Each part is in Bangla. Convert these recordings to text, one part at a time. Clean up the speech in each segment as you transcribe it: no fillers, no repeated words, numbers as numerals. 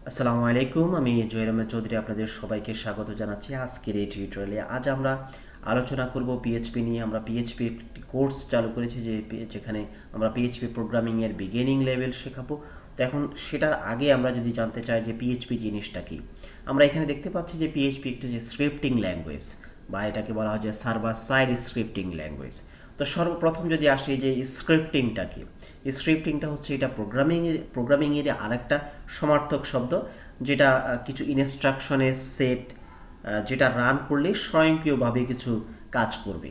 আসসালামু আলাইকুম, আমি জহির আহমেদ চৌধুরী আপনাদের সবাইকে স্বাগত জানাচ্ছি আজকের এই টিউটোরিয়ালে। আজ আমরা আলোচনা করব পিএইচপি নিয়ে। আমরা পিএইচপি একটি কোর্স চালু করেছি যেখানে আমরা পিএইচপি প্রোগ্রামিং এর বিগিনিং লেভেল শেখাবো। তো এখন সেটার আগে আমরা যদি জানতে চাই যে পিএইচপি জিনিসটা কি, আমরা এখানে দেখতে পাচ্ছি যে পিএইচপি একটি যে স্ক্রিপ্টিং ল্যাঙ্গুয়েজ বা এটাকে বলা হয় যে সার্ভার সাইড স্ক্রিপ্টিং ল্যাঙ্গুয়েজ। তো সর্বপ্রথম যদি আসি যে স্ক্রিপ্টিংটা কি, স্ক্রিপ্টিংটা হচ্ছে এটা প্রোগ্রামিংয়ের আরেকটা সমার্থক শব্দ, যেটা কিছু ইনস্ট্রাকশনের সেট, যেটা রান করলে স্বয়ংক্রিয়ভাবে কিছু কাজ করবে।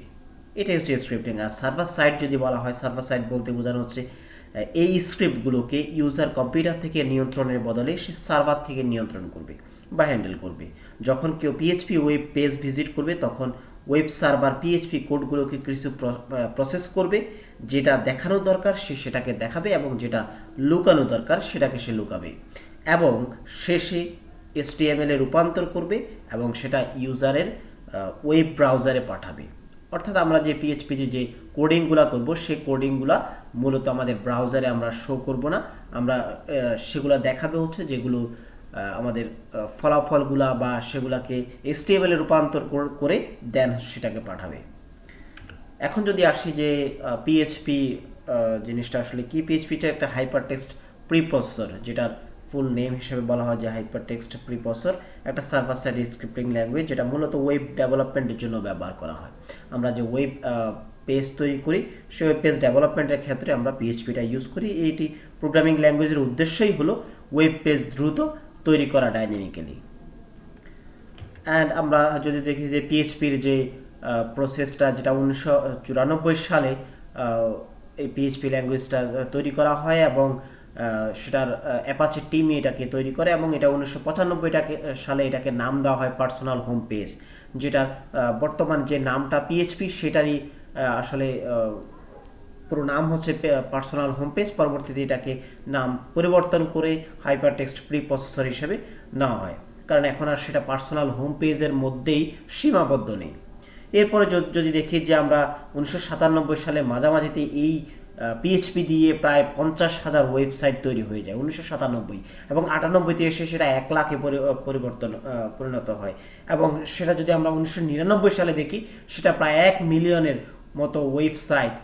এটাই হচ্ছে স্ক্রিপ্টিং। আর সার্ভার সাইড যদি বলা হয়, সার্ভার সাইড বলতে বোঝানো হচ্ছে এই স্ক্রিপ্টগুলোকে ইউজার কম্পিউটার থেকে নিয়ন্ত্রণের বদলে সে সার্ভার থেকে নিয়ন্ত্রণ করবে বা হ্যান্ডেল করবে। যখন কেউ পিএইচপি ওয়েব পেজ ভিজিট করবে তখন ওয়েব সার্ভার পিএইচপি কোডগুলোকে কিছু প্রসেস করবে, যেটা দেখানো দরকার সে সেটাকে দেখাবে এবং যেটা লুকানো দরকার সেটাকে সে লুকাবে, এবং শেষে HTML এ রূপান্তর করবে এবং সেটা ইউজারের ওয়েব ব্রাউজারে পাঠাবে। অর্থাৎ আমরা যে পিএইচপি যে কোডিংগুলো করব সেই কোডিংগুলো মূলত আমাদের ব্রাউজারে আমরা শো করব না, আমরা সেগুলো দেখাবে হচ্ছে যেগুলো আমাদের ফলাফলগুলা বা সেগুলাকে HTML এ রূপান্তর করে দেন সেটাকে পাঠাবে। এখন যদি আসি যে পিএইচপি জিনিসটা আসলে কি, পিএইচপিটা একটা হাইপারটেক্সট প্রিপ্রসেসর, যেটার ফুল নেম হিসেবে বলা হয় যে হাইপারটেক্সট প্রিপ্রসেসর, একটা সার্ভার সাইড স্ক্রিপ্টিং ল্যাঙ্গুয়েজ যেটা মূলত ওয়েব ডেভেলপমেন্টের জন্য ব্যবহার করা হয়। আমরা যে ওয়েব পেজ তৈরি করি সেই ওয়েব পেজ ডেভেলপমেন্টের ক্ষেত্রে আমরা পিএইচপিটা ইউজ করি। এইটি প্রোগ্রামিং ল্যাঙ্গুয়েজের উদ্দেশ্যই হলো ওয়েব পেজ দ্রুত তৈরি করা ডাইনামিক্যালি। অ্যান্ড আমরা যদি দেখি যে পিএইচপির যে প্রসেসটা, যেটা 1994 সালে এই পিএইচপি ল্যাঙ্গুয়েজটা তৈরি করা হয় এবং সেটার অ্যাপাচি টিম এটাকে তৈরি করে, এবং এটা 1995 সালে এটাকে নাম দেওয়া হয় পার্সোনাল হোম পেজ, যেটার বর্তমান যে নামটা পিএইচপি সেটারই আসলে পুরো নাম হচ্ছে পার্সোনাল হোম পেজ। পরবর্তীতে এটাকে নাম পরিবর্তন করে হাইপারটেক্সট প্রিপ্রসেসর হিসেবে নেওয়া হয়, কারণ এখন আর সেটা পার্সোনাল হোম পেজের মধ্যেই সীমাবদ্ধ নেই। এরপরে যদি দেখি যে আমরা 1997 সালে মাঝামাঝিতে এই পিএইচপি দিয়ে প্রায় 50,000 ওয়েবসাইট তৈরি হয়ে যায় 1997, এবং 98-তে এসে সেটা 1 লাখে পরিণত হয়, এবং সেটা যদি আমরা 1999 সালে দেখি সেটা প্রায় 1 মিলিয়নের মতো ওয়েবসাইট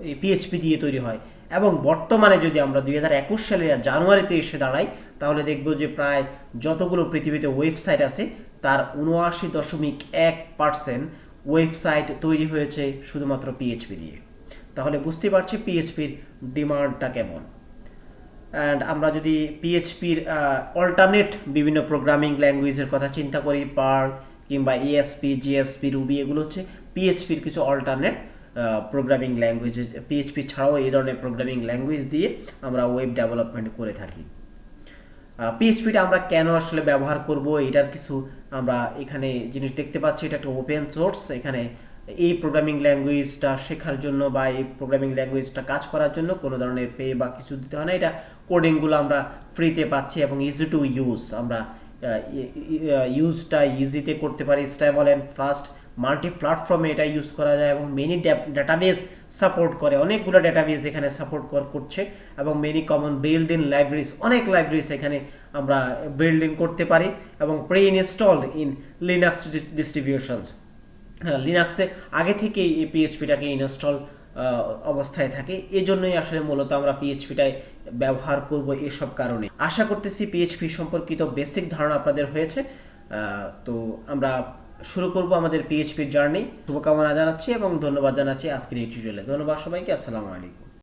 এই পিএইচপি দিয়ে তৈরি হয়। এবং বর্তমানে যদি আমরা 2021 সালের জানুয়ারিতে এসে দাঁড়াই তাহলে দেখব যে প্রায় যতগুলো পৃথিবীতে ওয়েবসাইট আছে তার 79.1% ওয়েবসাইট তৈরি হয়েছে শুধুমাত্র পিএইচপি দিয়ে। তাহলে বুঝতে পারছি পিএইচপির ডিমান্ডটা কেমন। অ্যান্ড আমরা যদি পিএইচপির অল্টারনেট বিভিন্ন প্রোগ্রামিং ল্যাঙ্গুয়েজের কথা চিন্তা করি, পার্ল কিংবা ESP, JSP, রুবি, এগুলো হচ্ছে পিএইচপির কিছু অল্টারনেট প্রোগ্রামিং ল্যাঙ্গুয়েজ। পিএইচপি ছাড়াও এই ধরনের প্রোগ্রামিং ল্যাঙ্গুয়েজ দিয়ে আমরা ওয়েব ডেভেলপমেন্ট করে থাকি। পিএইচপিটা আমরা কেন আসলে ব্যবহার করব, এটার কিছু আমরা এখানে জিনিস দেখতে পাচ্ছি। এটা একটা ওপেন সোর্স, এখানে এই প্রোগ্রামিং ল্যাঙ্গুয়েজটা শেখার জন্য বা এই প্রোগ্রামিং ল্যাঙ্গুয়েজটা কাজ করার জন্য কোনো ধরনের পে বা কিছু দিতে হয় না। এটা কোডিংগুলো আমরা ফ্রিতে পাচ্ছি এবং ইজি টু ইউজ। আমরা ইউজটা ইজিতে করতে পারি, স্টেবল অ্যান্ড ফাস্ট, মাল্টি প্ল্যাটফর্মে এটা ইউজ করা যায়, এবং মেনি ডাটাবেস সাপোর্ট করে, অনেকগুলো ডাটাবেস এখানে সাপোর্ট করছে, এবং many common build in libraries, অনেক লাইব্রেরিজ এখানে আমরা বিল্ড ইন করতে পারি, এবং pre installed in Linux distributions. লিনাক্সে আগে থেকেই এই পিএইচপিটাকে ইনস্টল অবস্থায় থাকে, এই জন্যই আসলে মূলত আমরা পিএইচপিটাই ব্যবহার করব এসব কারণে। আশা করতেছি পিএইচপি সম্পর্কিত বেসিক ধারণা আপনাদের হয়েছে। তো আমরা শুরু করব আমাদের পিএইচপির জার্নি। শুভকামনা জানাচ্ছি এবং ধন্যবাদ জানাচ্ছি আজকের এই টিউটোরিয়ালে। ধন্যবাদ সবাইকে, আসসালামু আলাইকুম।